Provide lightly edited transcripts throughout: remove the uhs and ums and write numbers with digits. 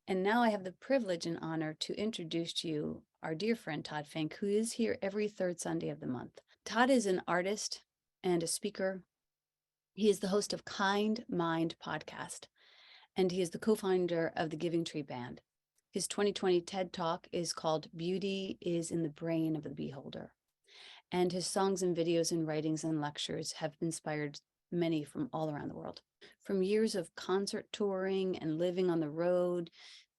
And now I have the privilege and honor to introduce to you our dear friend, Todd Fink, who is here every third Sunday of the month. Todd is an artist and a speaker. He is the host of Kind Mind podcast, and he is the co-founder of the Giving Tree Band. His 2020 TED Talk is called Beauty is in the Brain of the Beholder. And his songs and videos and writings and lectures have inspired many from all around the world. From years of concert touring and living on the road,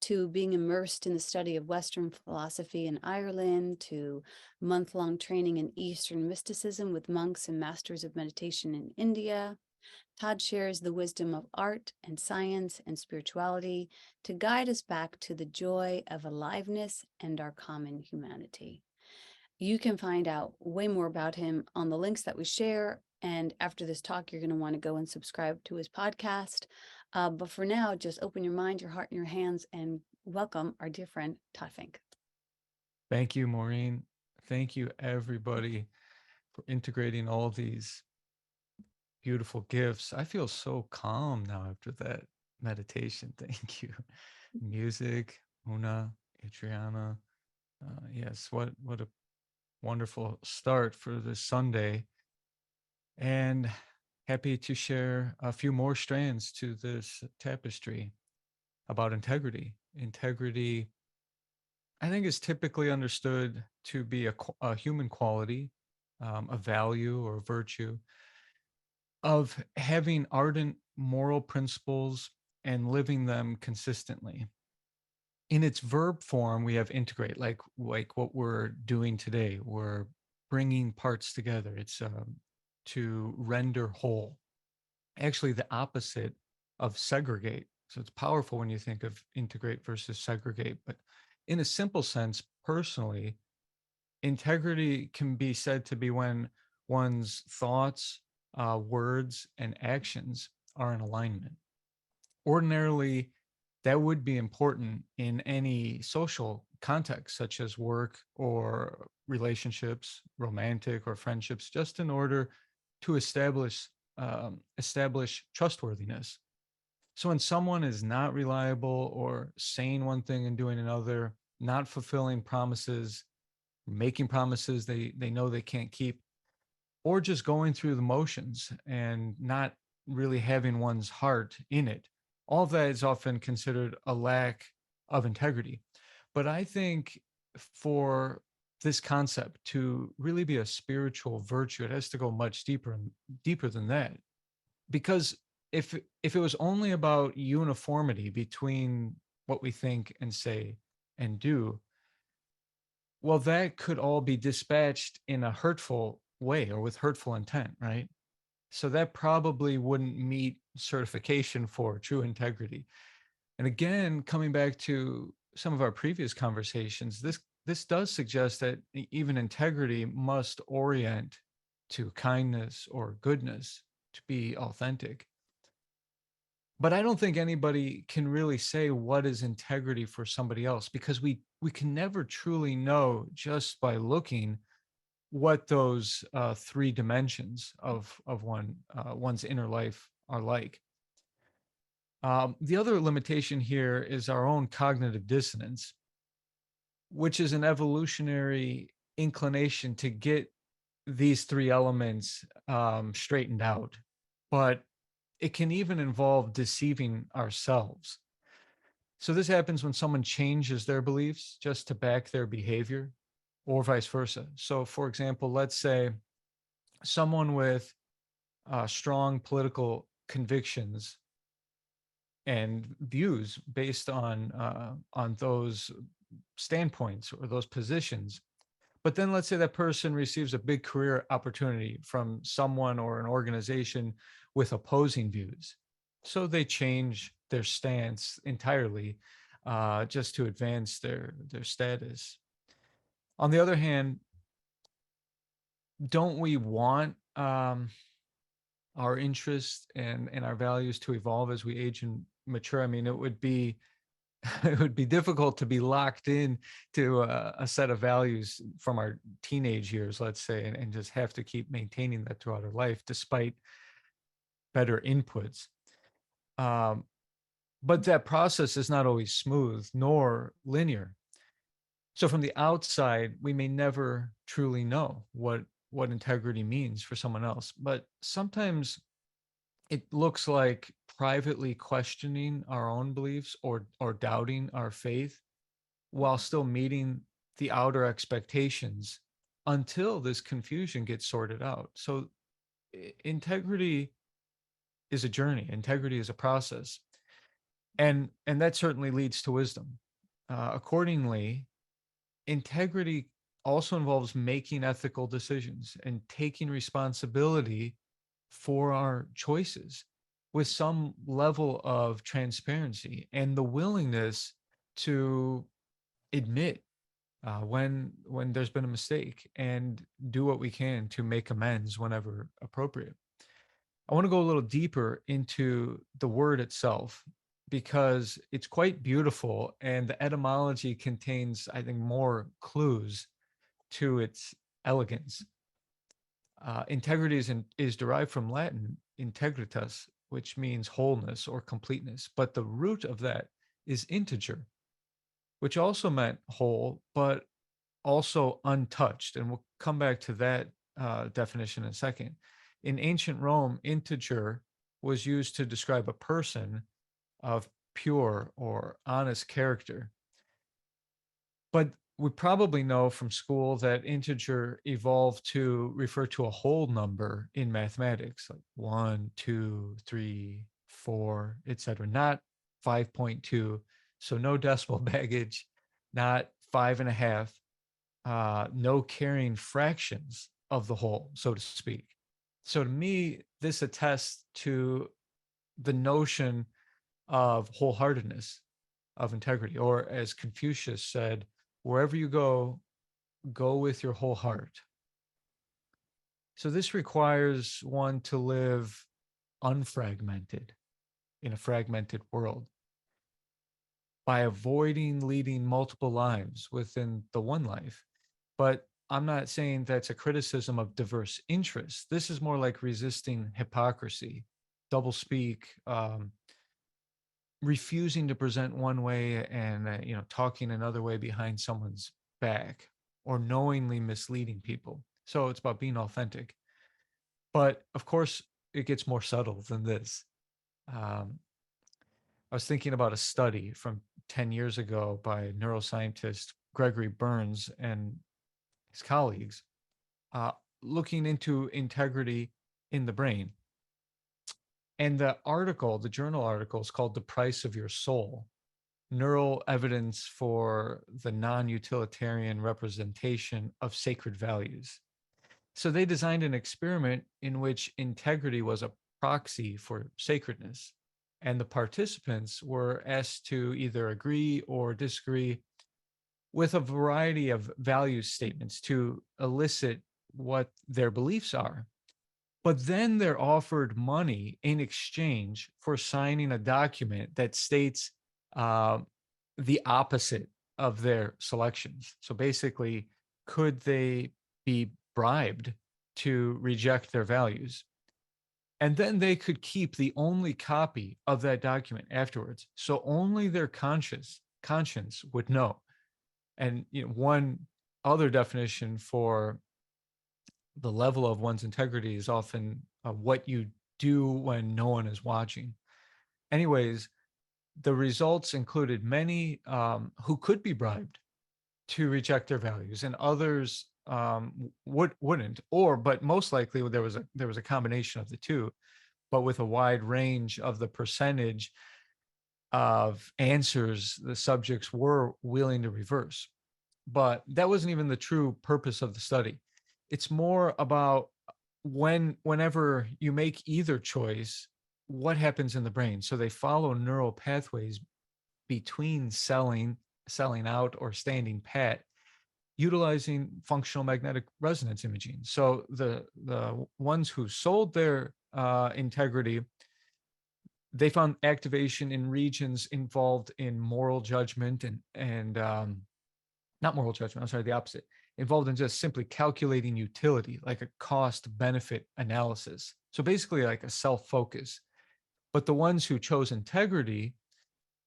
to being immersed in the study of Western philosophy in Ireland, to month-long training in Eastern mysticism with monks and masters of meditation in India, Todd shares the wisdom of art and science and spirituality to guide us back to the joy of aliveness and our common humanity. You can find out way more about him on the links that we share. And after this talk, you're going to want to go and subscribe to his podcast. But for now, just open your mind, your heart, and your hands, and welcome our dear friend, Todd Fink. Thank you, Maureen. Thank you, everybody, for integrating all these beautiful gifts. I feel so calm now after that meditation. Thank you. Music, Una, Adriana. Yes, what a wonderful start for this Sunday. And happy to share a few more strands to this tapestry about integrity. Integrity, I think, is typically understood to be a human quality, a value or virtue of having ardent moral principles and living them consistently. In its verb form, we have integrate, like what we're doing today. We're bringing parts together. It's to render whole. Actually, the opposite of segregate. So it's powerful when you think of integrate versus segregate. But in a simple sense, personally, integrity can be said to be when one's thoughts, words, and actions are in alignment. Ordinarily, that would be important in any social context, such as work or relationships, romantic or friendships, just in order to establish trustworthiness. So when someone is not reliable or saying one thing and doing another, not fulfilling promises, making promises they know they can't keep, or just going through the motions and not really having one's heart in it, all of that is often considered a lack of integrity. But I think for this concept to really be a spiritual virtue, it has to go much deeper than that. Because if it was only about uniformity between what we think and say and do, well, that could all be dispatched in a hurtful way or with hurtful intent, right? So that probably wouldn't meet certification for true integrity. And again, coming back to some of our previous conversations, this does suggest that even integrity must orient to kindness or goodness to be authentic. But I don't think anybody can really say what is integrity for somebody else, because we can never truly know just by looking what those three dimensions of one's inner life are like. The other limitation here is our own cognitive dissonance, which is an evolutionary inclination to get these three elements straightened out. But it can even involve deceiving ourselves. So this happens when someone changes their beliefs just to back their behavior, or vice versa. So for example, let's say someone with strong political convictions and views based on those standpoints or those positions. But then let's say that person receives a big career opportunity from someone or an organization with opposing views. So they change their stance entirely just to advance their status. On the other hand, don't we want our interests and our values to evolve as we age and mature? I mean, it would be difficult to be locked in to a set of values from our teenage years, let's say, and just have to keep maintaining that throughout our life, despite better inputs. But that process is not always smooth nor linear. So from the outside, we may never truly know what integrity means for someone else. But sometimes it looks like privately questioning our own beliefs or doubting our faith while still meeting the outer expectations until this confusion gets sorted out. So integrity is a journey. Integrity is a process. And that certainly leads to wisdom. Accordingly, integrity also involves making ethical decisions and taking responsibility for our choices with some level of transparency and the willingness to admit when there's been a mistake and do what we can to make amends whenever appropriate. I want to go a little deeper into the word itself because it's quite beautiful and the etymology contains, I think, more clues to its elegance. Integrity is derived from Latin integritas, which means wholeness or completeness, but the root of that is integer, which also meant whole, but also untouched. And we'll come back to that definition in a second. In ancient Rome, integer was used to describe a person of pure or honest character. But we probably know from school that integer evolved to refer to a whole number in mathematics, like 1, 2, 3, 4, etc., not 5.2. So no decimal baggage, not 5.5, no carrying fractions of the whole, so to speak. So to me, this attests to the notion of wholeheartedness, of integrity, or as Confucius said, wherever you go, go with your whole heart. So this requires one to live unfragmented in a fragmented world by avoiding leading multiple lives within the one life. But I'm not saying that's a criticism of diverse interests. This is more like resisting hypocrisy, doublespeak, refusing to present one way and talking another way behind someone's back, or knowingly misleading people. So it's about being authentic. But of course, it gets more subtle than this. I was thinking about a study from 10 years ago by neuroscientist Gregory Burns and his colleagues, looking into integrity in the brain. And the journal article is called The Price of Your Soul: Neural Evidence for the Non-Utilitarian Representation of Sacred Values. So they designed an experiment in which integrity was a proxy for sacredness. And the participants were asked to either agree or disagree with a variety of value statements to elicit what their beliefs are. But then they're offered money in exchange for signing a document that states the opposite of their selections. So basically, could they be bribed to reject their values? And then they could keep the only copy of that document afterwards. So only their conscience would know. And one other definition for the level of one's integrity is often what you do when no one is watching. Anyways, the results included many who could be bribed to reject their values, and others wouldn't. But most likely there was a combination of the two, but with a wide range of the percentage of answers the subjects were willing to reverse. But that wasn't even the true purpose of the study. It's more about whenever you make either choice, what happens in the brain. So they follow neural pathways between selling out or standing pat, utilizing functional magnetic resonance imaging. So the ones who sold their integrity, they found activation in regions involved in moral judgment and not moral judgment, I'm sorry, the opposite, involved in just simply calculating utility, like a cost benefit analysis. So basically like a self-focus. But the ones who chose integrity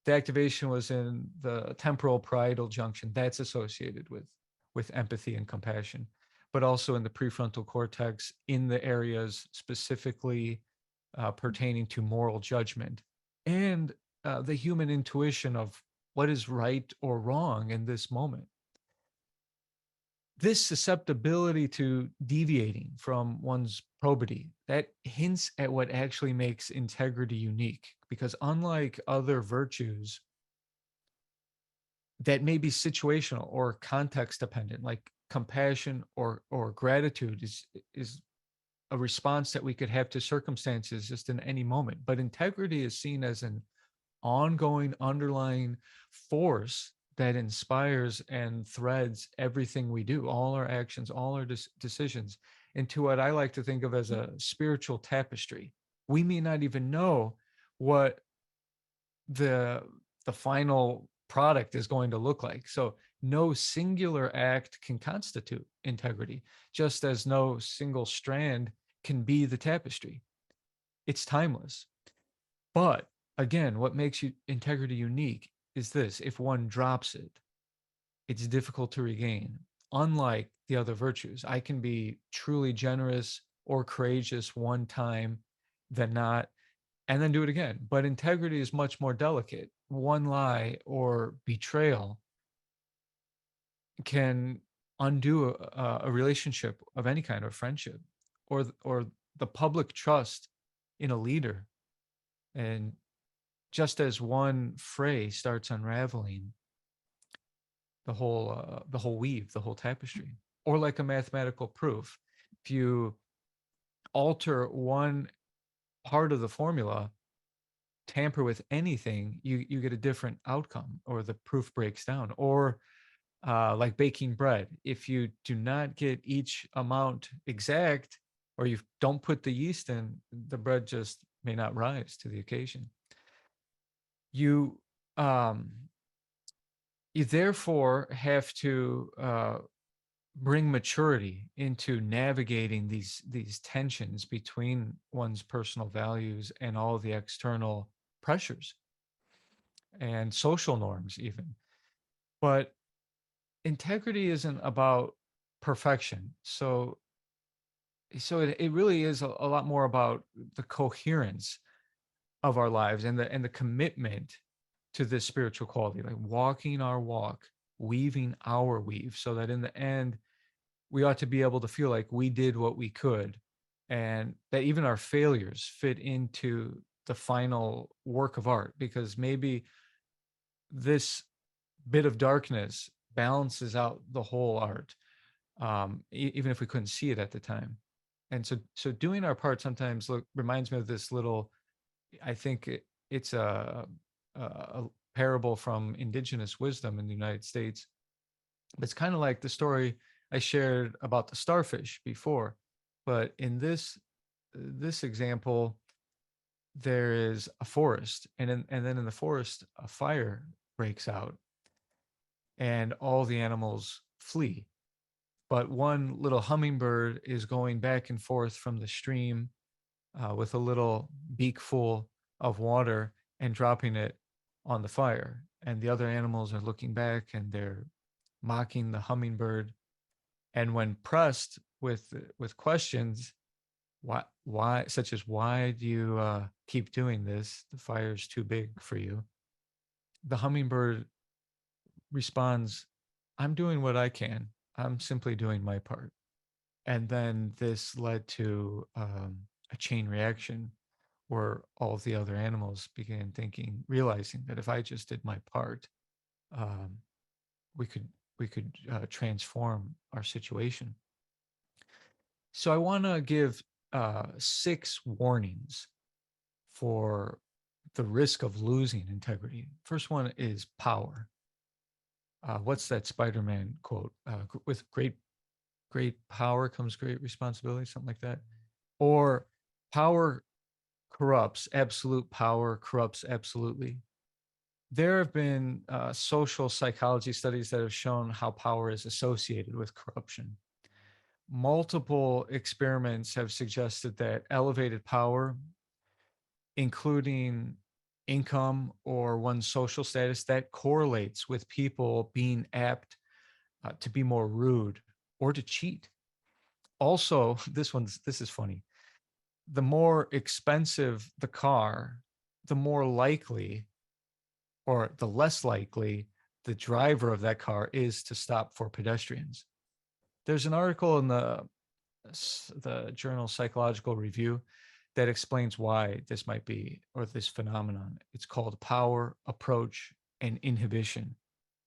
The activation was in the temporal parietal junction. That's associated with empathy and compassion, but also in the prefrontal cortex in the areas specifically pertaining to moral judgment and the human intuition of what is right or wrong in this moment. This susceptibility to deviating from one's probity, that hints at what actually makes integrity unique, because unlike other virtues that may be situational or context dependent, like compassion or gratitude is a response that we could have to circumstances just in any moment, but integrity is seen as an ongoing underlying force that inspires and threads everything we do, all our actions, all our decisions, into what I like to think of as a spiritual tapestry. We may not even know what the final product is going to look like. So no singular act can constitute integrity, just as no single strand can be the tapestry. It's timeless. But again, what makes integrity unique is this: if one drops it, it's difficult to regain. Unlike the other virtues, I can be truly generous or courageous one time, then not, and then do it again. But integrity is much more delicate. One lie or betrayal can undo a relationship of any kind, of friendship, or the public trust in a leader. And just as one fray starts unraveling the whole weave, the whole tapestry, or like a mathematical proof, if you alter one part of the formula, tamper with anything, you get a different outcome, or the proof breaks down. Or like baking bread, if you do not get each amount exact, or you don't put the yeast in, the bread just may not rise to the occasion. You you therefore have to bring maturity into navigating these tensions between one's personal values and all the external pressures and social norms even. But integrity isn't about perfection. So it really is a lot more about the coherence of our lives and the commitment to this spiritual quality, like walking our walk, weaving our weave, so that in the end we ought to be able to feel like we did what we could, and that even our failures fit into the final work of art, because maybe this bit of darkness balances out the whole art, even if we couldn't see it at the time. And so doing our part sometimes reminds me of this little, I think it's a parable from indigenous wisdom in the United States. It's kind of like the story I shared about the starfish before, but in this example, there is a forest, and then in the forest, a fire breaks out, and all the animals flee. But one little hummingbird is going back and forth from the stream with a little beak full of water and dropping it on the fire. And the other animals are looking back and they're mocking the hummingbird. And when pressed with questions, why, such as why do you keep doing this? The fire's too big for you. The hummingbird responds, "I'm doing what I can. I'm simply doing my part." And then this led to a chain reaction where all of the other animals began realizing that if I just did my part, um, we could transform our situation. So I want to give 6 warnings for the risk of losing integrity. First one is power. What's that Spider-Man quote? With great power comes great responsibility, something like that. Or power corrupts, absolute power corrupts absolutely. There have been social psychology studies that have shown how power is associated with corruption. Multiple experiments have suggested that elevated power, including income or one's social status that correlates with people being apt to be more rude or to cheat. Also, this is funny. The more expensive the car, the more likely or the less likely the driver of that car is to stop for pedestrians. There's an article in the journal Psychological Review that explains why this might be, or this phenomenon. It's called power, approach, and inhibition.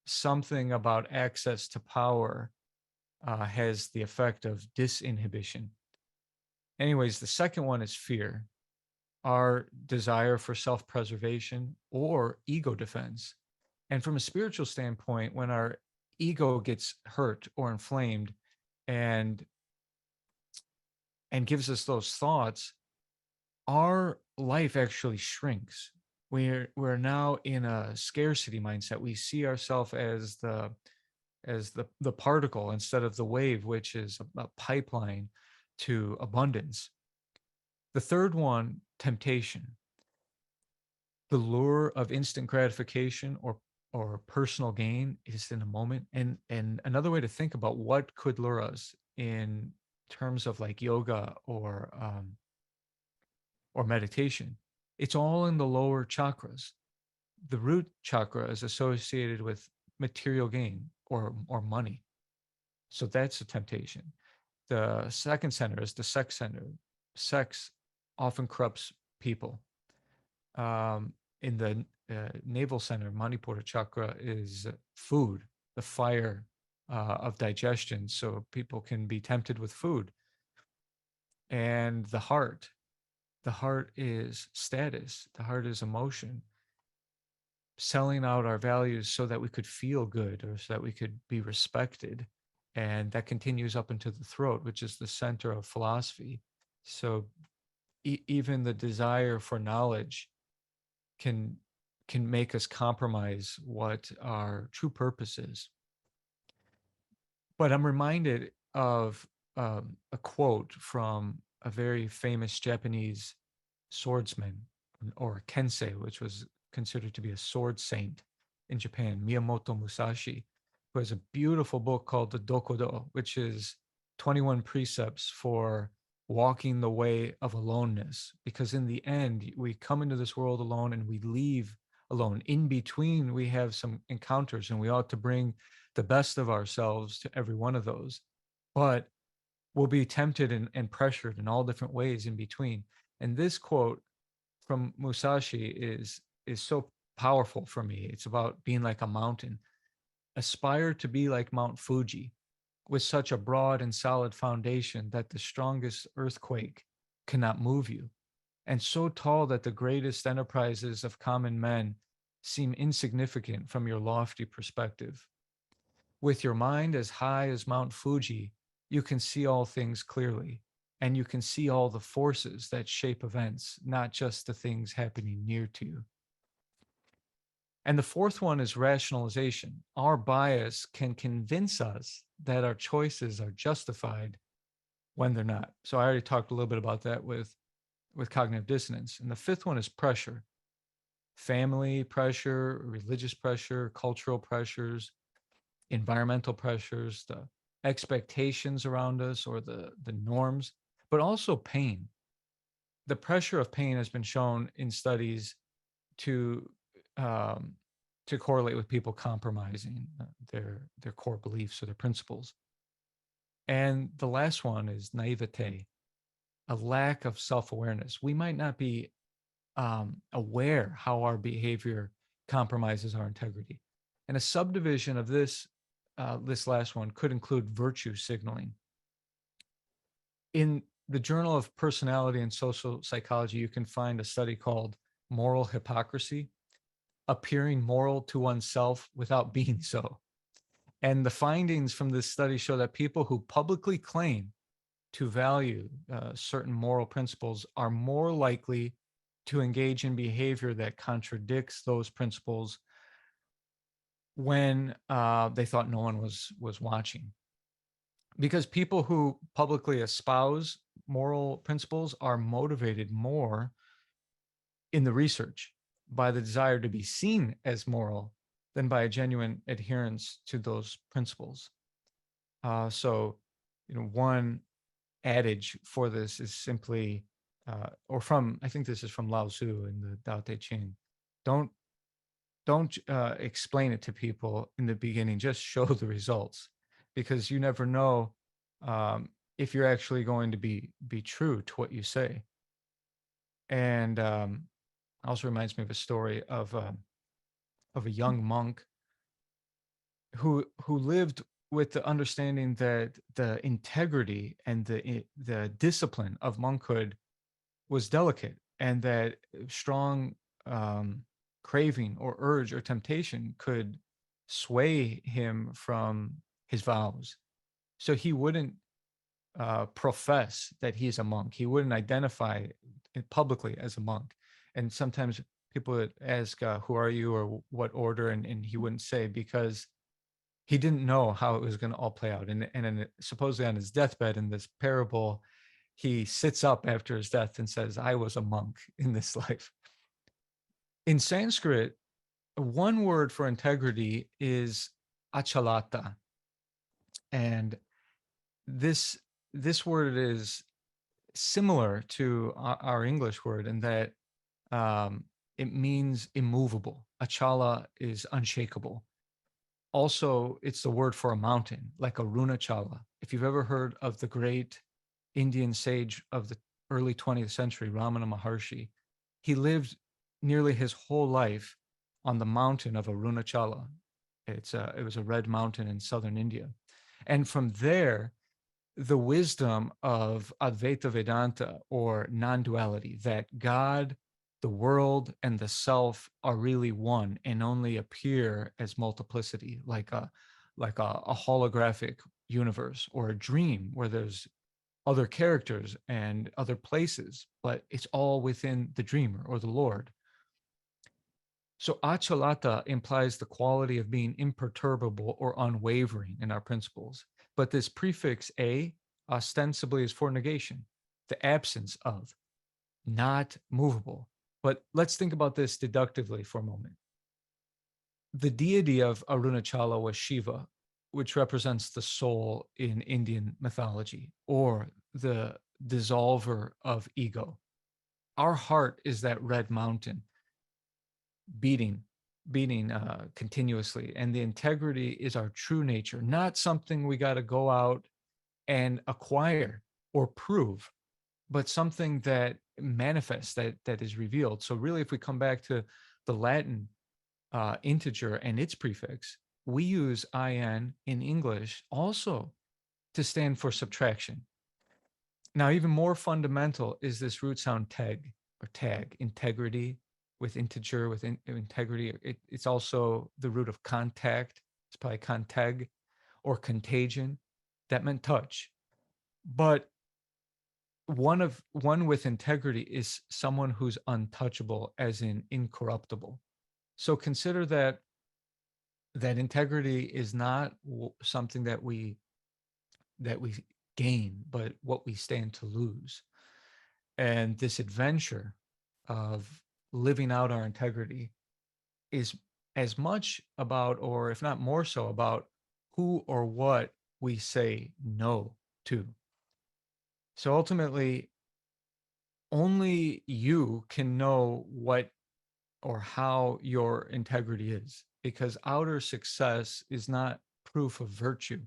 Something about access to power has the effect of disinhibition. Anyways, the second one is fear, our desire for self-preservation or ego defense. And from a spiritual standpoint, when our ego gets hurt or inflamed and gives us those thoughts, our life actually shrinks. We're now in a scarcity mindset. We see ourselves as the particle instead of the wave, which is a pipeline to abundance. The third one, temptation. The lure of instant gratification or personal gain is in a moment. And another way to think about what could lure us in terms of like yoga or meditation, it's all in the lower chakras. The root chakra is associated with material gain or money. So that's a temptation. The second center is the sex center. Sex often corrupts people. In the navel center, Manipura chakra, is food, the fire of digestion, so people can be tempted with food. And the heart is status. The heart is emotion. Selling out our values so that we could feel good or so that we could be respected. And that continues up into the throat, which is the center of philosophy. So even the desire for knowledge can make us compromise what our true purpose is. But I'm reminded of a quote from a very famous Japanese swordsman, or kensei, which was considered to be a sword saint in Japan, Miyamoto Musashi, who has a beautiful book called the Dokudo, which is 21 precepts for walking the way of aloneness. Because in the end, we come into this world alone and we leave alone. In between, we have some encounters, and we ought to bring the best of ourselves to every one of those. But we'll be tempted and pressured in all different ways in between. And this quote from Musashi is so powerful for me. It's about being like a mountain. Aspire to be like Mount Fuji, with such a broad and solid foundation that the strongest earthquake cannot move you, and so tall that the greatest enterprises of common men seem insignificant from your lofty perspective. With your mind as high as Mount Fuji, you can see all things clearly, and you can see all the forces that shape events, not just the things happening near to you. And the fourth one is rationalization. Our bias can convince us that our choices are justified when they're not. So I already talked a little bit about that with cognitive dissonance. And the fifth one is pressure. Family pressure, religious pressure, cultural pressures, environmental pressures, the expectations around us, or the norms, but also pain. The pressure of pain has been shown in studies to correlate with people compromising their core beliefs or their principles. And the last one is naivete, a lack of self-awareness. We might not be aware how our behavior compromises our integrity. And a subdivision of this last one could include virtue signaling. In the Journal of Personality and Social Psychology, you can find a study called Moral Hypocrisy, appearing moral to oneself without being so. And the findings from this study show that people who publicly claim to value certain moral principles are more likely to engage in behavior that contradicts those principles when they thought no one was watching. Because people who publicly espouse moral principles are motivated more in the research. by the desire to be seen as moral than by a genuine adherence to those principles. So, one adage for this is simply, I think this is from Lao Tzu in the Tao Te Ching. Don't explain it to people in the beginning. Just show the results, because you never know if you're actually going to be true to what you say. And also reminds me of a story of a young monk who lived with the understanding that the integrity and the discipline of monkhood was delicate, and that strong craving or urge or temptation could sway him from his vows. So he wouldn't profess that he's a monk. He wouldn't identify it publicly as a monk. And sometimes people would ask, who are you, or what order? And he wouldn't say, because he didn't know how it was going to all play out. And supposedly on his deathbed in this parable, he sits up after his death and says, I was a monk in this life. In Sanskrit, one word for integrity is achalata. And this word is similar to our English word in that it means immovable. Achala is unshakable. Also, it's the word for a mountain, like Arunachala. If you've ever heard of the great Indian sage of the early 20th century, Ramana Maharshi, he lived nearly his whole life on the mountain of Arunachala. It was a red mountain in southern India. And from there, the wisdom of Advaita Vedanta, or non-duality, that God, the world, and the self are really one and only appear as multiplicity, like a holographic universe or a dream where there's other characters and other places, but it's all within the dreamer or the Lord. So achalata implies the quality of being imperturbable or unwavering in our principles. But this prefix a ostensibly is for negation, the absence of, not movable. But let's think about this deductively for a moment. The deity of Arunachala was Shiva, which represents the soul in Indian mythology, or the dissolver of ego. Our heart is that red mountain beating continuously, and the integrity is our true nature, not something we got to go out and acquire or prove, but something that manifests, that is revealed. So really, if we come back to the Latin integer and its prefix, we use in English also to stand for subtraction. Now, even more fundamental is this root sound teg or tag, integrity with integer, with integrity. It's also the root of contact. It's probably conteg or contagion. That meant touch. But one with integrity is someone who's untouchable, as in incorruptible. So consider that integrity is not something that we gain, but what we stand to lose. And this adventure of living out our integrity is as much about, or if not more so, about who or what we say no to. So ultimately, only you can know what or how your integrity is, because outer success is not proof of virtue.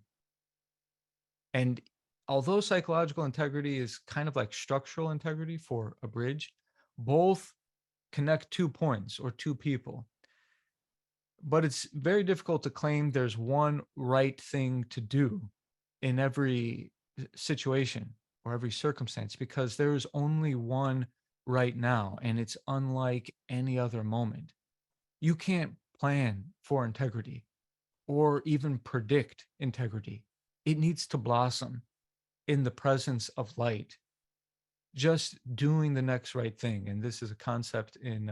And although psychological integrity is kind of like structural integrity for a bridge, both connect 2 points or 2 people. But it's very difficult to claim there's one right thing to do in every situation or every circumstance, because there is only one right now, and it's unlike any other moment. You can't plan for integrity or even predict integrity. It needs to blossom in the presence of light, just doing the next right thing. And this is a concept in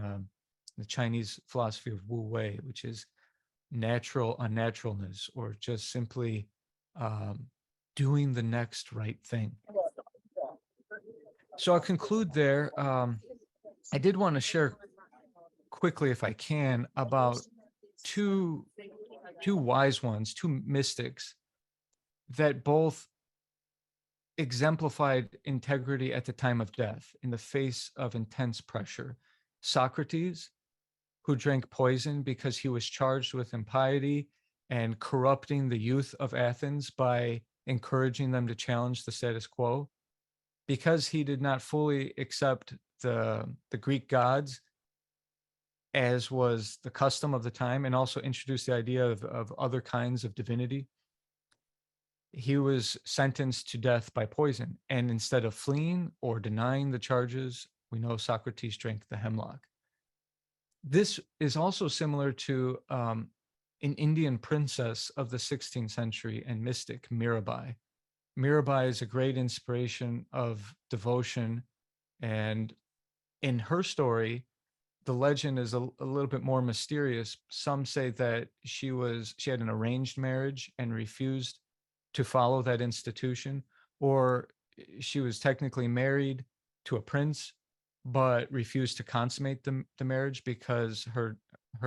the Chinese philosophy of Wu Wei, which is natural unnaturalness, or just simply doing the next right thing. So I'll conclude there. I did want to share quickly, if I can, about two wise ones, two mystics that both exemplified integrity at the time of death in the face of intense pressure. Socrates, who drank poison because he was charged with impiety and corrupting the youth of Athens by encouraging them to challenge the status quo. Because he did not fully accept the Greek gods, as was the custom of the time, and also introduced the idea of other kinds of divinity, he was sentenced to death by poison. And instead of fleeing or denying the charges, we know Socrates drank the hemlock. This is also similar to an Indian princess of the 16th century and mystic, Mirabai. Mirabai is a great inspiration of devotion. And in her story, the legend is a little bit more mysterious. Some say that she had an arranged marriage and refused to follow that institution, or she was technically married to a prince but refused to consummate the marriage because her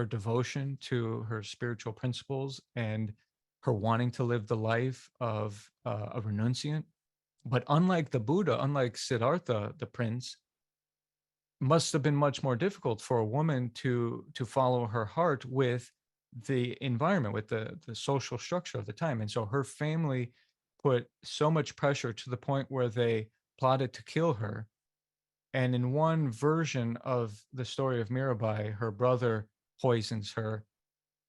devotion to her spiritual principles and her wanting to live the life of a renunciant. But unlike the Buddha, unlike Siddhartha, the prince, must have been much more difficult for a woman to follow her heart with the environment, with the social structure of the time. And so her family put so much pressure to the point where they plotted to kill her. And in one version of the story of Mirabai, her brother poisons her,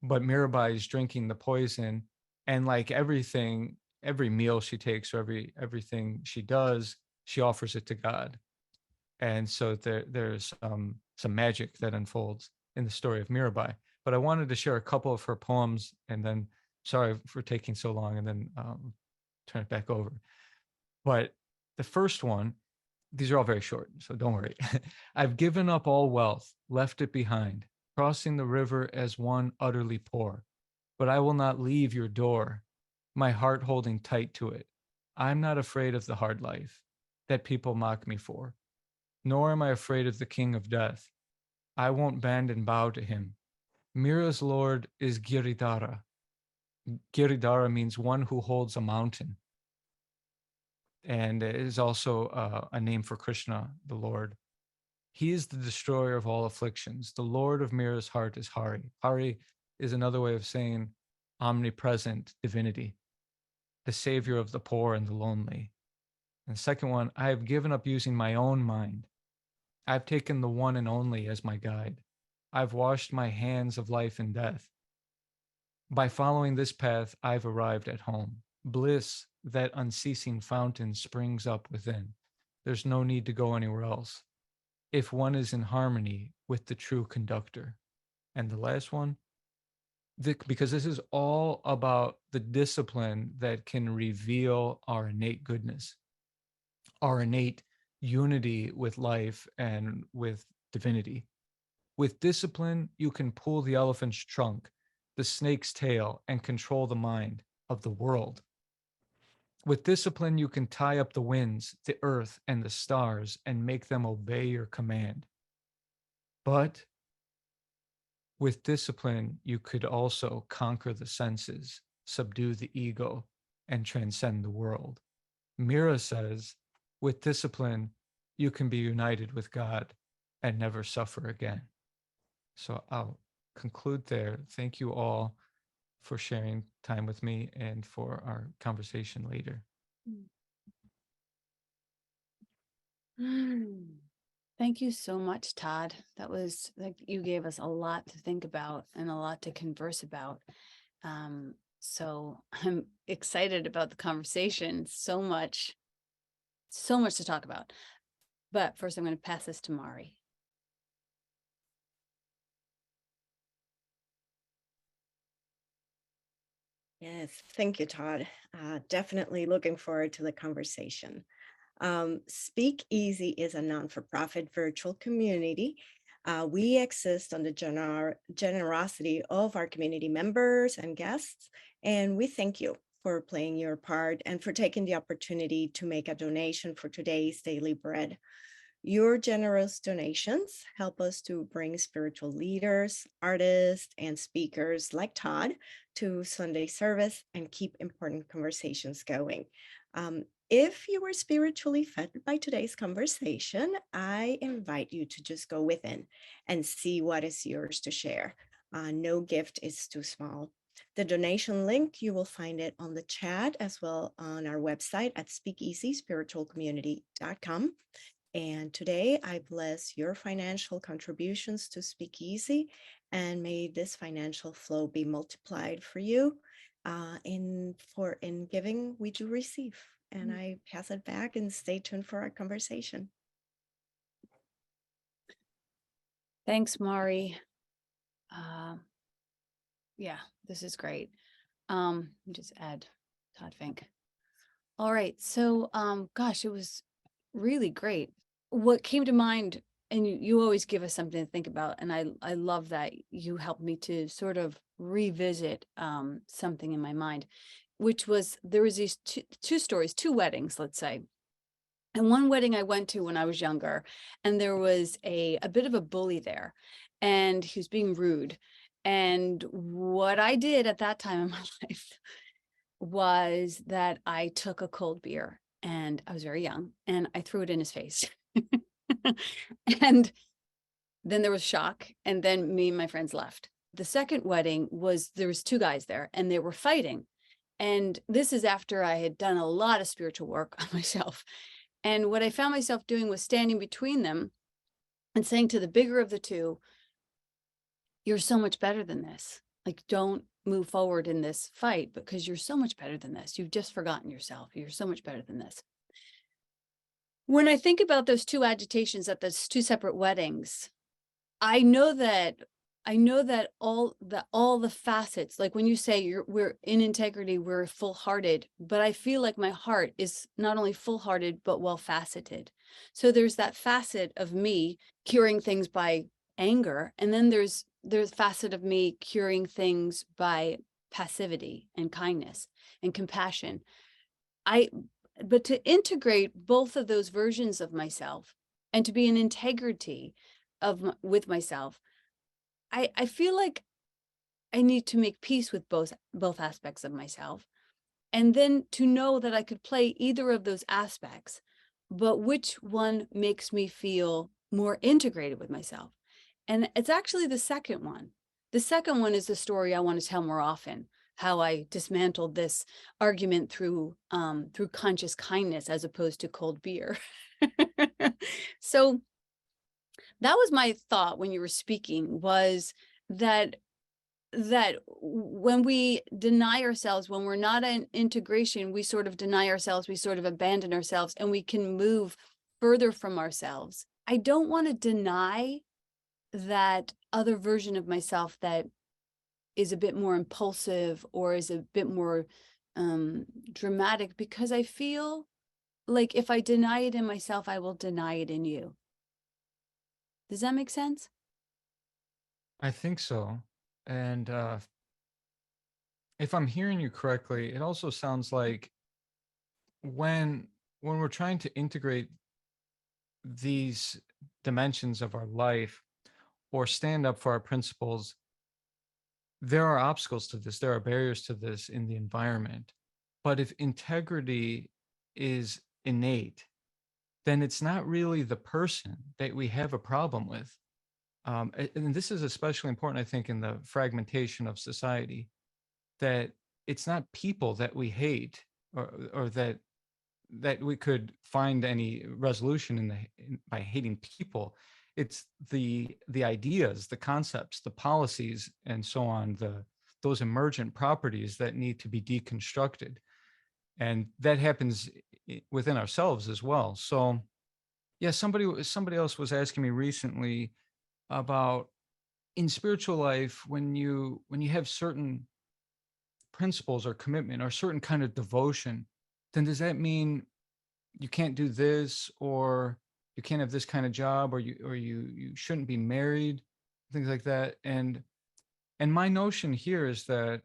but Mirabai is drinking the poison. And like everything, every meal she takes, or everything she does, she offers it to God. And so there's some magic that unfolds in the story of Mirabai. But I wanted to share a couple of her poems, and then sorry for taking so long, and then turn it back over. But the first one, these are all very short, so don't worry. I've given up all wealth, left it behind, crossing the river as one utterly poor. But I will not leave your door, my heart holding tight to it. I'm not afraid of the hard life that people mock me for, nor am I afraid of the king of death. I won't bend and bow to him. Mira's lord is Giridhara. Giridhara means one who holds a mountain. And it is also a name for Krishna, the Lord. He is the destroyer of all afflictions. The Lord of Mira's heart is Hari. Hari is another way of saying omnipresent divinity, the savior of the poor and the lonely. And the second one, I have given up using my own mind. I've taken the one and only as my guide. I've washed my hands of life and death. By following this path, I've arrived at home. Bliss, that unceasing fountain, springs up within. There's no need to go anywhere else, if one is in harmony with the true conductor. And the last one, because this is all about the discipline that can reveal our innate goodness, our innate unity with life and with divinity. With discipline, you can pull the elephant's trunk, the snake's tail, and control the mind of the world. With discipline, you can tie up the winds, the earth, and the stars and make them obey your command. But with discipline, you could also conquer the senses, subdue the ego, and transcend the world. Mira says, with discipline, you can be united with God and never suffer again. So I'll conclude there. Thank you all for sharing time with me and for our conversation later. Thank you so much, Todd. That was like you gave us a lot to think about and a lot to converse about. So I'm excited about the conversation. So much to talk about. But first, I'm going to pass this to Mari. Yes, thank you, Todd. Definitely looking forward to the conversation. Speak Easy is a non-for-profit virtual community. We exist on the generosity of our community members and guests, and we thank you for playing your part and for taking the opportunity to make a donation for today's daily bread. Your generous donations help us to bring spiritual leaders, artists, and speakers like Todd to Sunday service and keep important conversations going. If you were spiritually fed by today's conversation, I invite you to just go within and see what is yours to share. No gift is too small. The donation link, you will find it on the chat as well on our website at speakeasyspiritualcommunity.com. And today I bless your financial contributions to Speakeasy, and may this financial flow be multiplied for you. In giving, we do receive. And I pass it back and stay tuned for our conversation. Thanks, Maury. Yeah, this is great. Just add Todd Fink. All right. So, gosh, it was really great. What came to mind, and you always give us something to think about, and I love that you helped me to sort of revisit something in my mind, which was there was these two stories, two weddings, let's say. And one wedding I went to when I was younger, and there was a bit of a bully there, and he was being rude. And what I did at that time in my life was that I took a cold beer, and I was very young, and I threw it in his face. And then there was shock, and then me and my friends left. The second wedding was, there was two guys there, and they were fighting. And this is after I had done a lot of spiritual work on myself. And what I found myself doing was standing between them and saying to the bigger of the two, "You're so much better than this. Like, don't move forward in this fight because you're so much better than this. You've just forgotten yourself. You're so much better than this." When I think about those two agitations at those two separate weddings, I know that all the facets, like when you say we're in integrity, we're full-hearted, but I feel like my heart is not only full-hearted, but well-faceted. So there's that facet of me curing things by anger, and then there's facet of me curing things by passivity and kindness and compassion. But to integrate both of those versions of myself and to be in integrity with myself, I feel like I need to make peace with both aspects of myself, and then to know that I could play either of those aspects, but which one makes me feel more integrated with myself. And it's actually the second one. The second one is the story I want to tell more often, how I dismantled this argument through conscious kindness as opposed to cold beer. So that was my thought when you were speaking, was that when we deny ourselves, when we're not in integration, we sort of deny ourselves, we sort of abandon ourselves, and we can move further from ourselves. I don't want to deny that other version of myself that is a bit more impulsive or is a bit more dramatic, because I feel like if I deny it in myself, I will deny it in you. Does that make sense? I think so. And if I'm hearing you correctly, it also sounds like when we're trying to integrate these dimensions of our life or stand up for our principles, there are obstacles to this, there are barriers to this in the environment. But if integrity is innate, then it's not really the person that we have a problem with. And this is especially important, I think, in the fragmentation of society, that it's not people that we hate, or that we could find any resolution by hating people. It's the ideas, the concepts, the policies, and so on, those emergent properties that need to be deconstructed. And that happens within ourselves as well. So yeah, somebody else was asking me recently about, in spiritual life, when you have certain principles or commitment or certain kind of devotion, then does that mean you can't do this, or you can't have this kind of job, or you shouldn't be married, things like that? And my notion here is that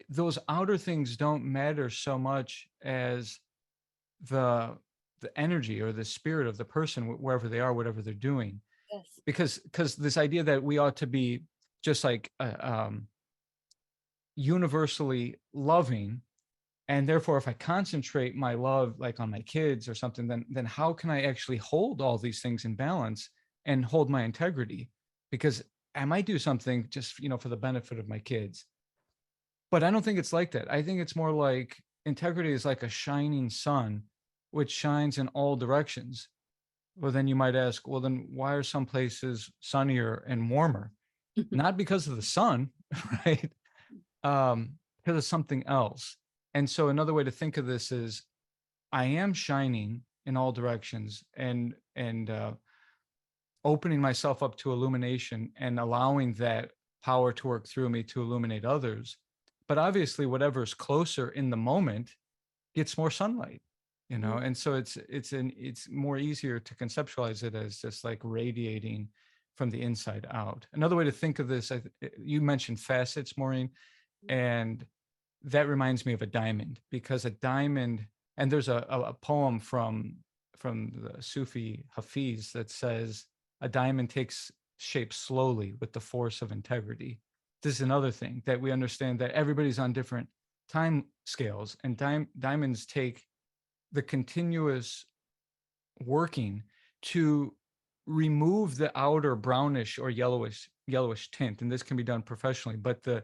those outer things don't matter so much as the the energy or the spirit of the person, wherever they are, whatever they're doing. Yes. Because this idea that we ought to be just like universally loving, and therefore if I concentrate my love like on my kids or something, then how can I actually hold all these things in balance and hold my integrity? Because I might do something just for the benefit of my kids, but I don't think it's like that. I think it's more like integrity is like a shining sun which shines in all directions. Well, then you might ask, well, then why are some places sunnier and warmer? Not because of the sun, right? Because of something else. And so another way to think of this is I am shining in all directions and opening myself up to illumination and allowing that power to work through me to illuminate others. But obviously, whatever's closer in the moment gets more sunlight, and so it's more easier to conceptualize it as just like radiating from the inside out. Another way to think of this, you mentioned facets, Maureen, and that reminds me of a diamond, because a diamond, and there's a poem from the Sufi Hafiz that says a diamond takes shape slowly with the force of integrity. This is another thing that we understand, that everybody's on different time scales, and diamonds take the continuous working to remove the outer brownish or yellowish tint, and this can be done professionally, but the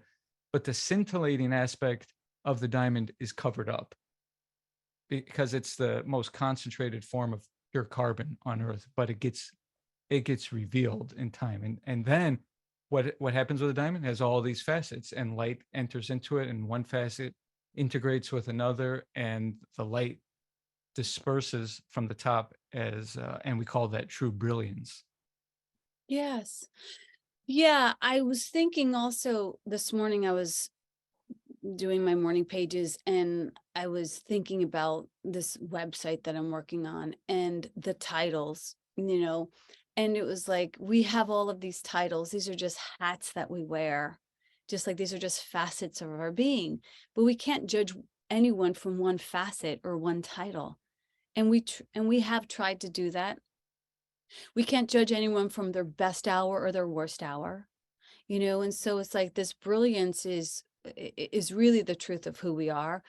scintillating aspect of the diamond is covered up because it's the most concentrated form of pure carbon on earth, but it gets revealed in time. And then what happens with a diamond? It has all these facets, and light enters into it, and one facet integrates with another, and the light disperses from the top and we call that true brilliance. Yes. Yeah, I was thinking also this morning, I was doing my morning pages and I was thinking about this website that I'm working on and the titles, and it was like, we have all of these titles. These are just hats that we wear, just like these are just facets of our being, but we can't judge anyone from one facet or one title. And we have tried to do that. We can't judge anyone from their best hour or their worst hour, and so it's like this brilliance is really the truth of who we are.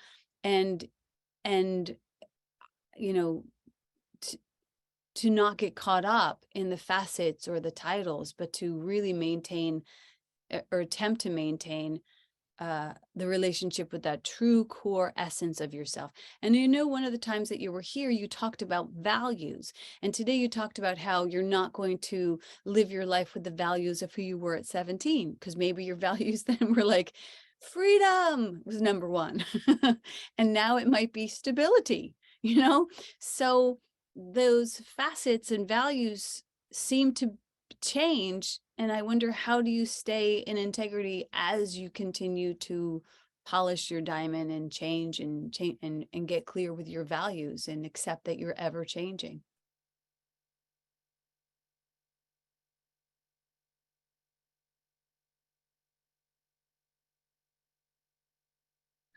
And you know to not get caught up in the facets or the titles, but to really maintain or attempt to maintain the relationship with that true core essence of yourself. And one of the times that you were here, you talked about values. And today you talked about how you're not going to live your life with the values of who you were at 17, because maybe your values then were like freedom was number one. And now it might be stability, So those facets and values seem to change. And I wonder, how do you stay in integrity as you continue to polish your diamond and change and get clear with your values and accept that you're ever changing?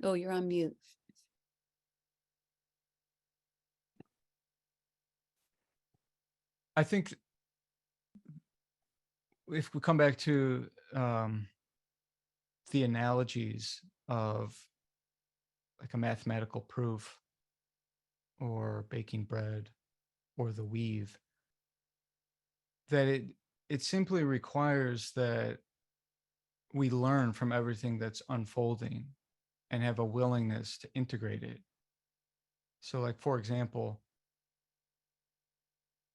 Oh, you're on mute. I think if we come back to the analogies of like a mathematical proof or baking bread or the weave, that it simply requires that we learn from everything that's unfolding and have a willingness to integrate it. So like, for example,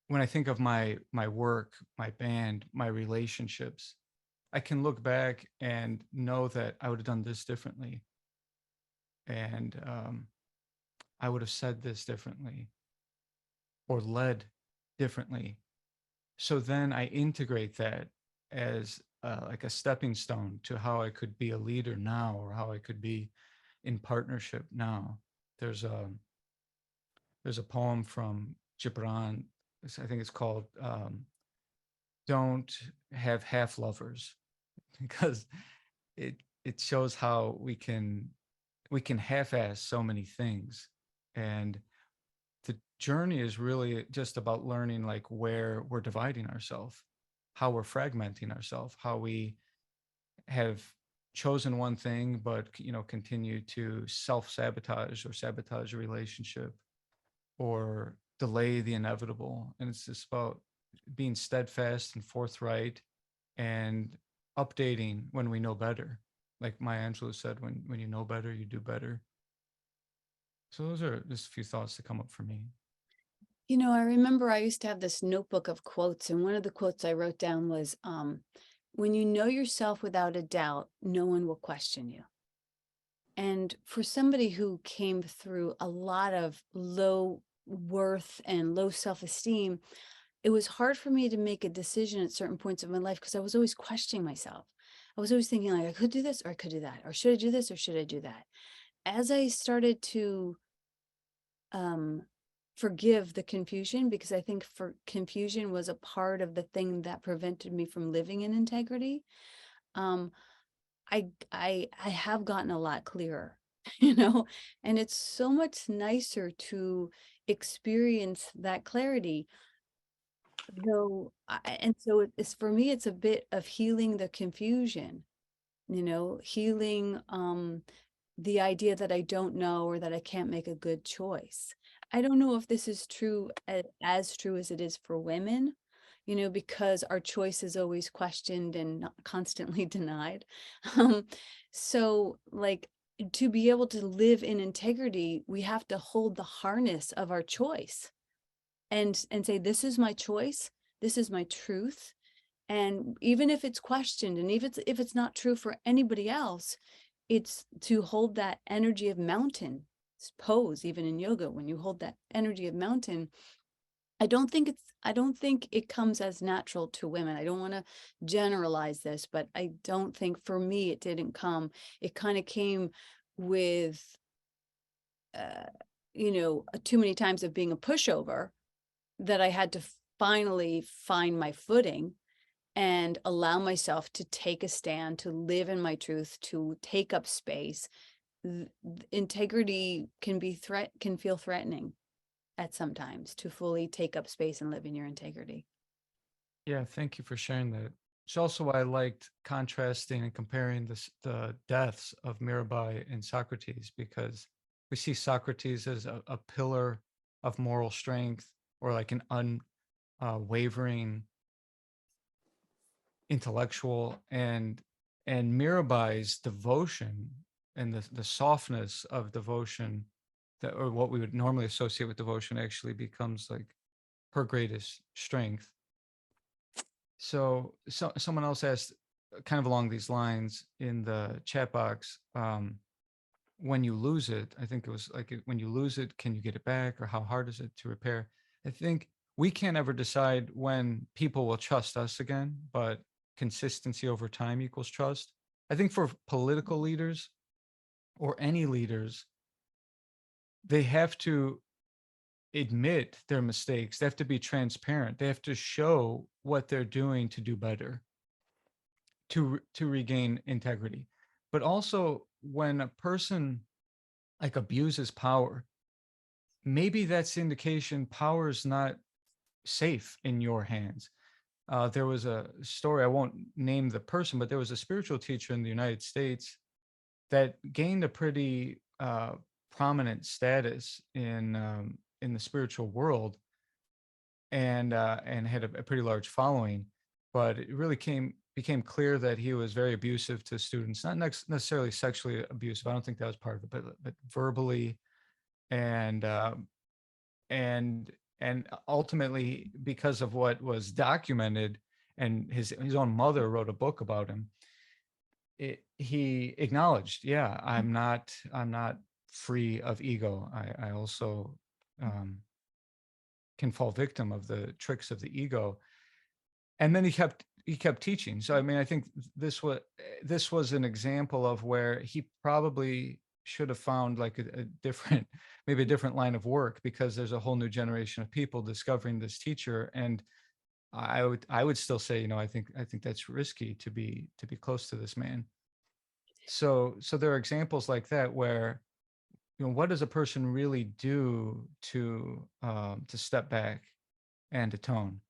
when I think of my work, my band, my relationships, I can look back and know that I would have done this differently. And I would have said this differently or led differently. So then I integrate that as like a stepping stone to how I could be a leader now, or how I could be in partnership now. There's a poem from Gibran, I think it's called Don't Have Half Lovers, because it shows how we can half-ass so many things. And journey is really just about learning like where we're dividing ourselves, how we're fragmenting ourselves, how we have chosen one thing, but continue to self-sabotage or sabotage a relationship or delay the inevitable. And it's just about being steadfast and forthright and updating when we know better. Like Maya Angelou said, when you know better, you do better. So those are just a few thoughts that come up for me. I remember I used to have this notebook of quotes, and one of the quotes I wrote down was, when you know yourself without a doubt, no one will question you. And for somebody who came through a lot of low worth and low self-esteem, it was hard for me to make a decision at certain points of my life because I was always questioning myself. I was always thinking like, I could do this or I could do that, or should I do this or should I do that? As I started to forgive the confusion, because I think for confusion was a part of the thing that prevented me from living in integrity. I have gotten a lot clearer, and it's so much nicer to experience that clarity. Though, and so it's for me, it's a bit of healing the confusion, healing the idea that I don't know or that I can't make a good choice. I don't know if this is true as true as it is for women, because our choice is always questioned and not constantly denied. So like to be able to live in integrity, we have to hold the harness of our choice and say, this is my choice, this is my truth. And even if it's questioned, and even if it's not true for anybody else, it's to hold that energy of mountain pose. Even in yoga, when you hold that energy of mountain, I don't think it comes as natural to women. I don't want to generalize this, but I don't think for me it didn't come. It kind of came with too many times of being a pushover, that I had to finally find my footing and allow myself to take a stand, to live in my truth, to take up space. Integrity can feel threatening at sometimes, to fully take up space and live in your integrity. Yeah, thank you for sharing that. It's also why I liked contrasting and comparing the deaths of Mirabai and Socrates, because we see Socrates as a pillar of moral strength, or like an unwavering intellectual, and Mirabai's devotion and the softness of devotion, that, or what we would normally associate with devotion, actually becomes like her greatest strength. So someone else asked kind of along these lines in the chat box, when you lose it, I think it was like, when you lose it, can you get it back, or how hard is it to repair? I think we can't ever decide when people will trust us again, but consistency over time equals trust. I think for political leaders or any leaders, they have to admit their mistakes. They have to be transparent. They have to show what they're doing to do better, to regain integrity. But also, when a person like abuses power, maybe that's indication power is not safe in your hands. There was a story, I won't name the person, but there was a spiritual teacher in the United States that gained a pretty prominent status in the spiritual world, and had a pretty large following. But it really became clear that he was very abusive to students, not necessarily sexually abusive. I don't think that was part of it, but verbally, and and ultimately, because of what was documented, and his own mother wrote a book about him, he acknowledged, yeah, I'm not free of ego. I also can fall victim of the tricks of the ego. And then he kept teaching. So I mean, I think this was an example of where he probably should have found like a different, maybe a different line of work, because there's a whole new generation of people discovering this teacher. And I would still say, I think that's risky to be close to this man. So there are examples like that where what does a person really do to step back and atone?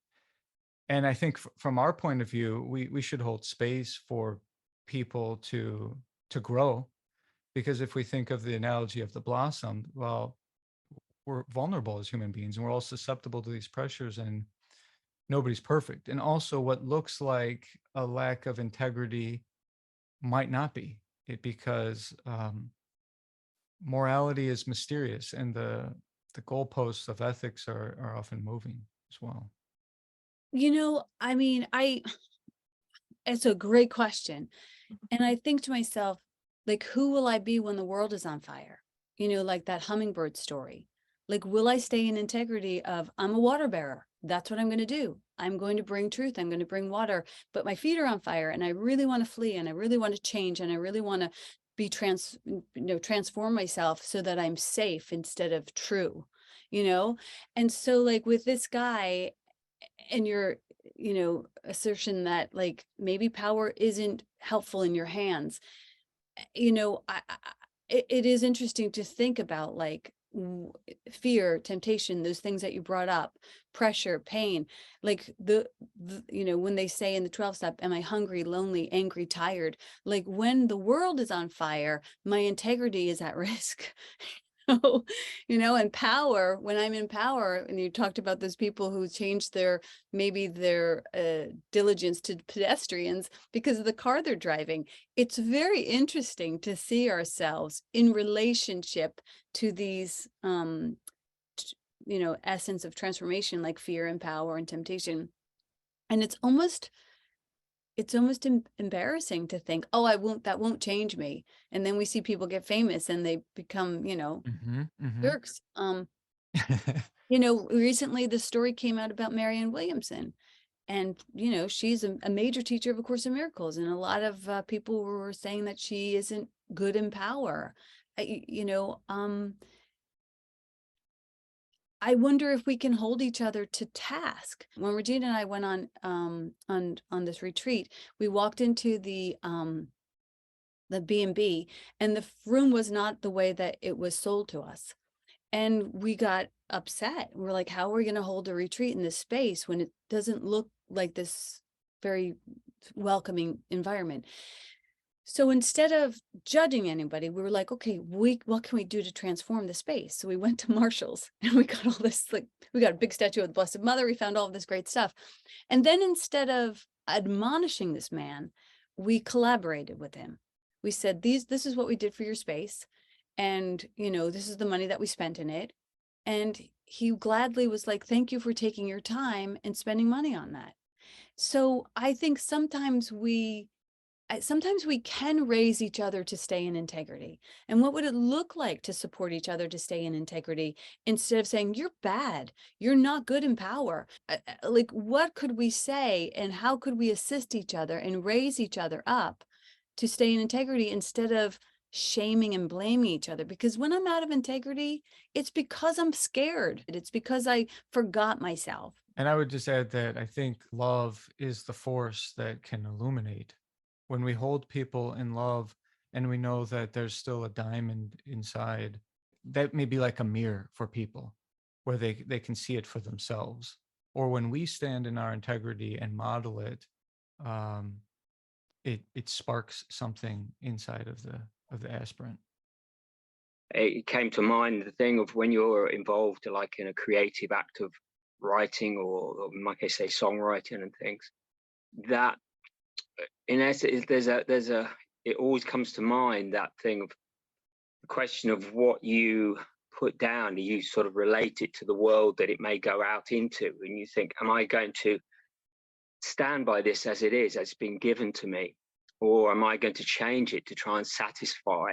And I think from our point of view, we should hold space for people to grow, because if we think of the analogy of the blossom, well, we're vulnerable as human beings, and we're all susceptible to these pressures, and nobody's perfect. And also, what looks like a lack of integrity might not be it, because morality is mysterious, and the goalposts of ethics are often moving as well. I mean, it's a great question. And I think to myself, like, who will I be when the world is on fire? Like that hummingbird story. Like, will I stay in integrity of, I'm a water bearer. That's what I'm going to do. I'm going to bring truth. I'm going to bring water, but my feet are on fire and I really want to flee and I really want to change and I really want to be transform myself so that I'm safe instead of true, And so like with this guy and your, assertion that like maybe power isn't helpful in your hands, it is interesting to think about like fear, temptation, those things that you brought up, pressure, pain, like the when they say in the 12 step, am I hungry, lonely, angry, tired? Like when the world is on fire, my integrity is at risk. And power, when I'm in power, and you talked about those people who changed their diligence to pedestrians because of the car they're driving. It's very interesting to see ourselves in relationship to these essence of transformation, like fear and power and temptation. And it's almost embarrassing to think, oh, that won't change me. And then we see people get famous and they become, jerks. Recently the story came out about Marianne Williamson. And, she's a major teacher of A Course in Miracles. And a lot of people were saying that she isn't good in power. I wonder if we can hold each other to task. When Regina and I went on this retreat, we walked into the B&B, and the room was not the way that it was sold to us. And we got upset. We're like, how are we going to hold a retreat in this space when it doesn't look like this very welcoming environment? So instead of judging anybody, we were like, okay, what can we do to transform the space? So we went to Marshall's and we got all this, like, we got a big statue of the Blessed Mother. We found all of this great stuff. And then instead of admonishing this man, we collaborated with him. We said, this is what we did for your space. And, this is the money that we spent in it. And he gladly was like, thank you for taking your time and spending money on that. So I think sometimes we can raise each other to stay in integrity. And what would it look like to support each other to stay in integrity instead of saying, you're bad, you're not good in power? Like, what could we say and how could we assist each other and raise each other up to stay in integrity instead of shaming and blaming each other? Because when I'm out of integrity, it's because I'm scared. It's because I forgot myself. And I would just add that I think love is the force that can illuminate. When we hold people in love and we know that there's still a diamond inside, that may be like a mirror for people where they can see it for themselves. Or when we stand in our integrity and model it, it sparks something inside of the aspirant. It came to mind the thing of when you're involved like in a creative act of writing or in my case say songwriting and things, that in essence it always comes to mind, that thing of the question of what you put down, you sort of relate it to the world that it may go out into, and you think, am I going to stand by this as it is, as it's been given to me, or am I going to change it to try and satisfy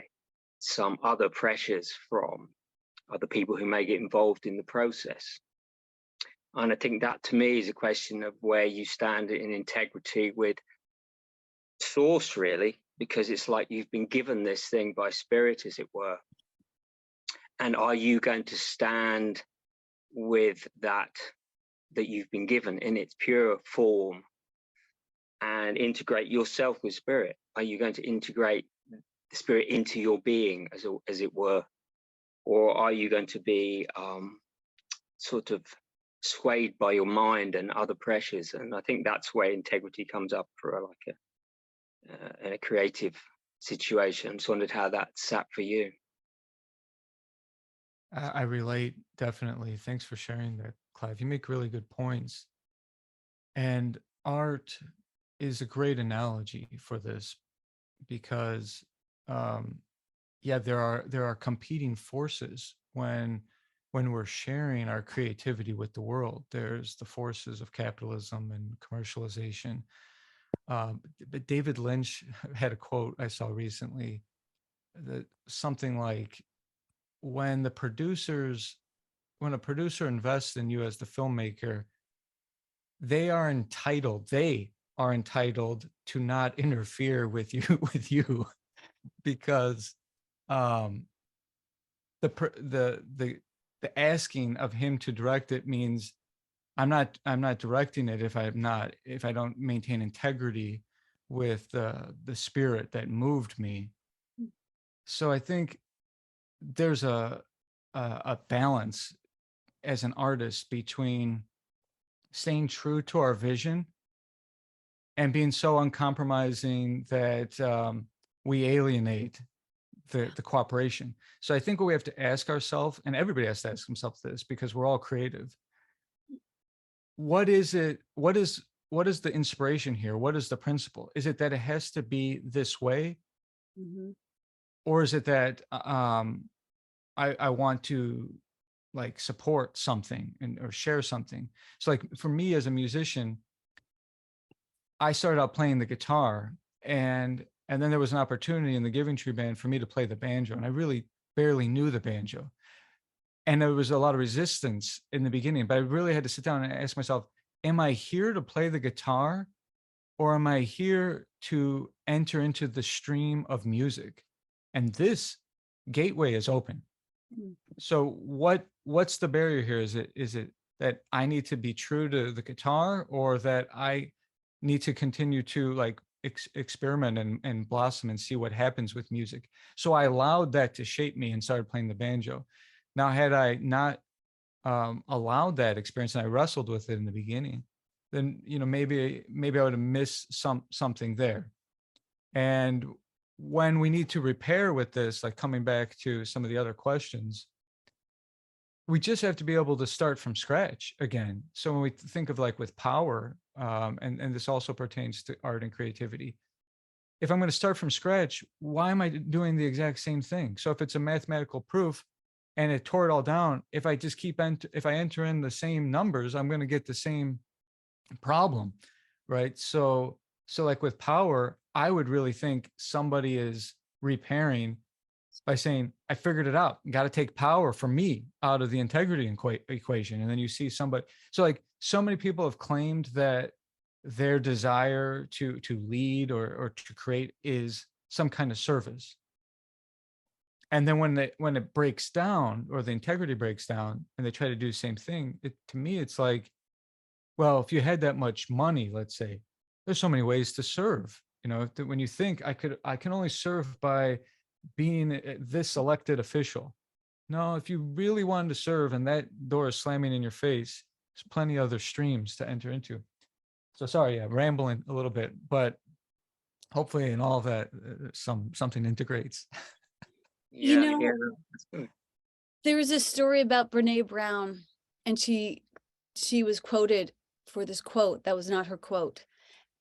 some other pressures from other people who may get involved in the process? And I think that to me is a question of where you stand in integrity with source, really, because it's like you've been given this thing by spirit, as it were. And are you going to stand with that you've been given in its pure form and integrate yourself with spirit? Are you going to integrate the spirit into your being, as it were? or are you going to be sort of swayed by your mind and other pressures? And I think that's where integrity comes up for in a creative situation. Just wondered how that sat for you. I relate, definitely. Thanks for sharing that, Clive. You make really good points. And art is a great analogy for this because, yeah, there are competing forces when we're sharing our creativity with the world. There's the forces of capitalism and commercialization. But David Lynch had a quote I saw recently that something like, when a producer invests in you as the filmmaker, they are entitled to not interfere with you because the asking of him to direct it means I'm not directing it if I don't maintain integrity with the spirit that moved me. So I think there's a balance as an artist between staying true to our vision and being so uncompromising that we alienate the cooperation. So I think what we have to ask ourselves, and everybody has to ask themselves this because we're all creative, what is it? What is the inspiration here? What is the principle? Is it that it has to be this way? Mm-hmm. Or is it that I want to like support something or share something? So like for me as a musician, I started out playing the guitar and then there was an opportunity in the Giving Tree Band for me to play the banjo, and I really barely knew the banjo. And there was a lot of resistance in the beginning, but I really had to sit down and ask myself, am I here to play the guitar or am I here to enter into the stream of music? And this gateway is open. So what's the barrier here? Is it that I need to be true to the guitar, or that I need to continue to like experiment and blossom and see what happens with music? So I allowed that to shape me and started playing the banjo. Now, had I not allowed that experience and I wrestled with it in the beginning, then maybe I would have missed something there. And when we need to repair with this, like coming back to some of the other questions, we just have to be able to start from scratch again. So when we think of like with power, and this also pertains to art and creativity, if I'm going to start from scratch, why am I doing the exact same thing? So if it's a mathematical proof and it tore it all down, if I just if I enter in the same numbers, I'm going to get the same problem, right? So like with power, I would really think somebody is repairing by saying, I figured it out. Got to take power for me out of the integrity equation. And then you see somebody. So like so many people have claimed that their desire to lead or to create is some kind of service. And then when it breaks down, or the integrity breaks down, and they try to do the same thing, to me, it's like, well, if you had that much money, let's say, there's so many ways to serve. When you think I can only serve by being this elected official. No, if you really wanted to serve and that door is slamming in your face, there's plenty of other streams to enter into. So sorry, yeah, rambling a little bit, but hopefully in all of that, something integrates. Yeah, there was a story about Brene Brown, and she was quoted for this quote that was not her quote,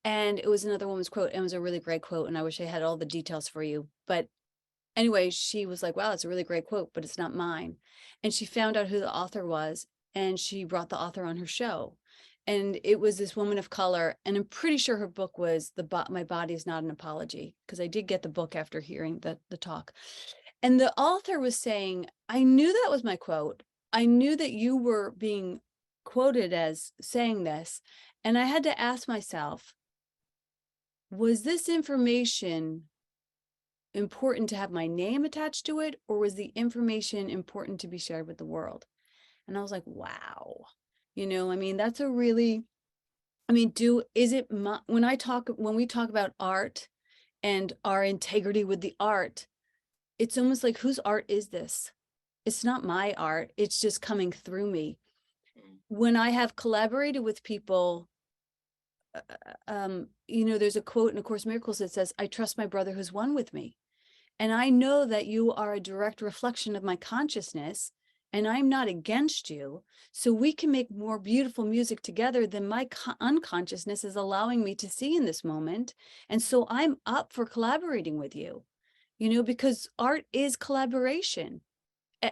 and it was another woman's quote, and it was a really great quote, and I wish I had all the details for you, but anyway, she was like, wow, it's a really great quote, but it's not mine. And she found out who the author was, and she brought the author on her show. And it was this woman of color, and I'm pretty sure her book was My Body Is Not an Apology, because I did get the book after hearing the talk. And the author was saying, I knew that was my quote. I knew that you were being quoted as saying this. And I had to ask myself, was this information important to have my name attached to it, or was the information important to be shared with the world? And I was like, wow, that's a really, when we talk about art and our integrity with the art, it's almost like, whose art is this? It's not my art. It's just coming through me. Mm. When I have collaborated with people, there's a quote in A Course in Miracles that says, I trust my brother who's one with me. And I know that you are a direct reflection of my consciousness, and I'm not against you. So we can make more beautiful music together than my unconsciousness is allowing me to see in this moment. And so I'm up for collaborating with you, because art is collaboration.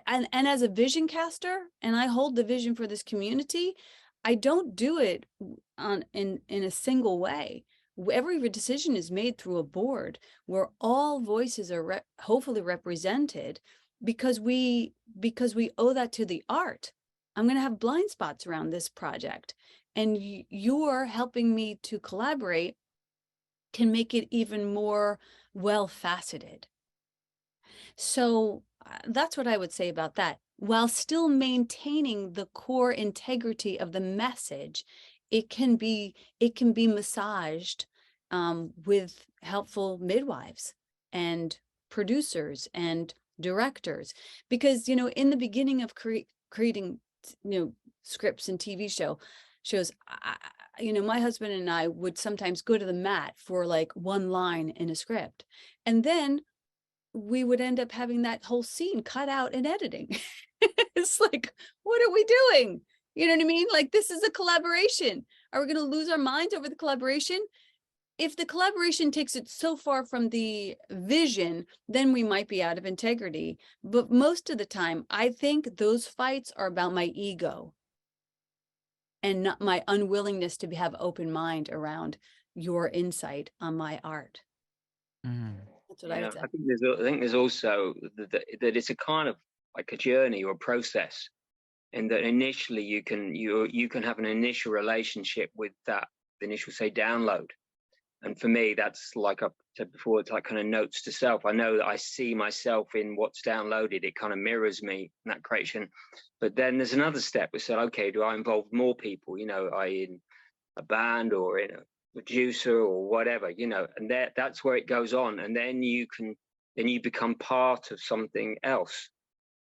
And as a vision caster, and I hold the vision for this community, I don't do it in a single way. Every decision is made through a board where all voices are hopefully represented, because we owe that to the art. I'm going to have blind spots around this project, and you're helping me to collaborate can make it even more well-faceted. So that's what I would say about that. While still maintaining the core integrity of the message, it can be massaged with helpful midwives and producers and directors, because in the beginning of creating scripts and TV shows, my husband and I would sometimes go to the mat for like one line in a script, and then we would end up having that whole scene cut out in editing. It's like, what are we doing? You know what I mean? Like, this is a collaboration. Are we going to lose our minds over the collaboration? If the collaboration takes it so far from the vision, then we might be out of integrity. But most of the time, I think those fights are about my ego and not my unwillingness to have open mind around your insight on my art. Mm. That's what I would say. I think there's also that it's a kind of like a journey or a process, and that initially you can have an initial relationship with that initial, say, download. And for me, that's like I said before, it's like kind of notes to self. I know that I see myself in what's downloaded. It kind of mirrors me in that creation. But then there's another step which said, okay, do I involve more people? In a band or in a producer or whatever, and that's where it goes on. And then you become part of something else.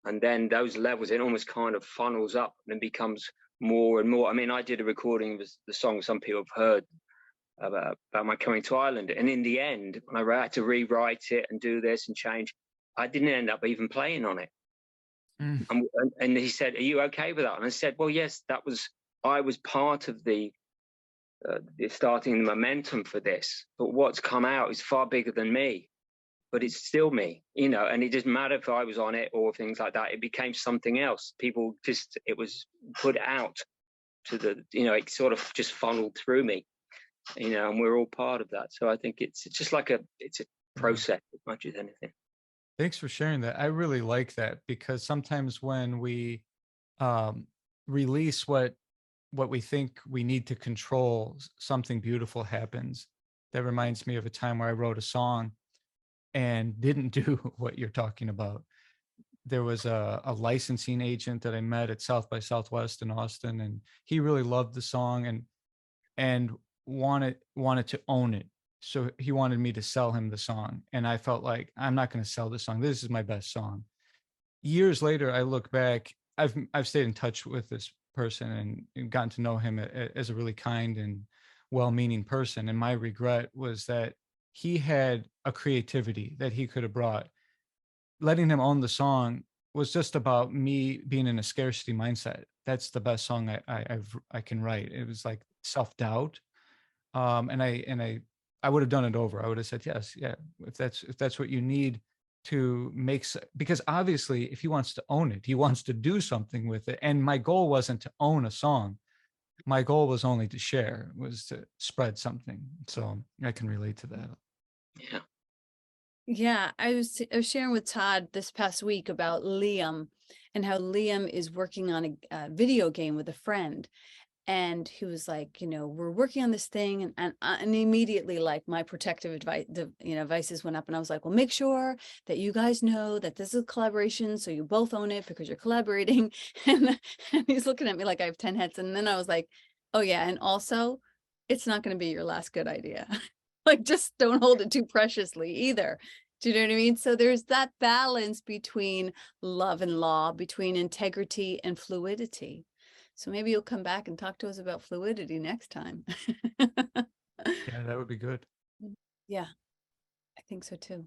And then those levels, it almost kind of funnels up and becomes more and more. I mean, I did a recording of the song some people have heard about my coming to Ireland. And in the end, when I had to rewrite it and do this and change, I didn't end up even playing on it. Mm. And he said, are you okay with that? And I said, well, yes, I was part of the starting the momentum for this, but what's come out is far bigger than me, but it's still me, and it doesn't matter if I was on it or things like that. It became something else. It was put out to it sort of just funneled through me, and we're all part of that. So I think it's just like it's a process as much as anything. Thanks for sharing that. I really like that, because sometimes when we release what we think we need to control, something beautiful happens. That reminds me of a time where I wrote a song and didn't do what you're talking about. There was a licensing agent that I met at South by Southwest in Austin, and he really loved the song and wanted to own it. So he wanted me to sell him the song. And I felt like, I'm not going to sell this song. This is my best song. Years later, I look back, I've stayed in touch with this person and gotten to know him as a really kind and well-meaning person. And my regret was that he had a creativity that he could have brought. Letting him own the song was just about me being in a scarcity mindset. That's the best song I can write. It was like self-doubt. And I would have done it over. I would have said, yes, yeah, if that's what you need to make, because obviously if he wants to own it, he wants to do something with it. And my goal wasn't to own a song. My goal was only to share, was to spread something. So I can relate to that. Yeah. Yeah, I was sharing with Todd this past week about Liam and how Liam is working on a video game with a friend. And he was like, we're working on this thing, and immediately, like, my protective advice, advices went up, and I was like, well, make sure that you guys know that this is a collaboration, so you both own it because you're collaborating. And he's looking at me like I have 10 heads. And then I was like, oh yeah, and also, it's not going to be your last good idea. Like, just don't hold it too preciously either. Do you know what I mean? So there's that balance between love and law, between integrity and fluidity. So maybe you'll come back and talk to us about fluidity next time. Yeah, that would be good. Yeah, I think so too.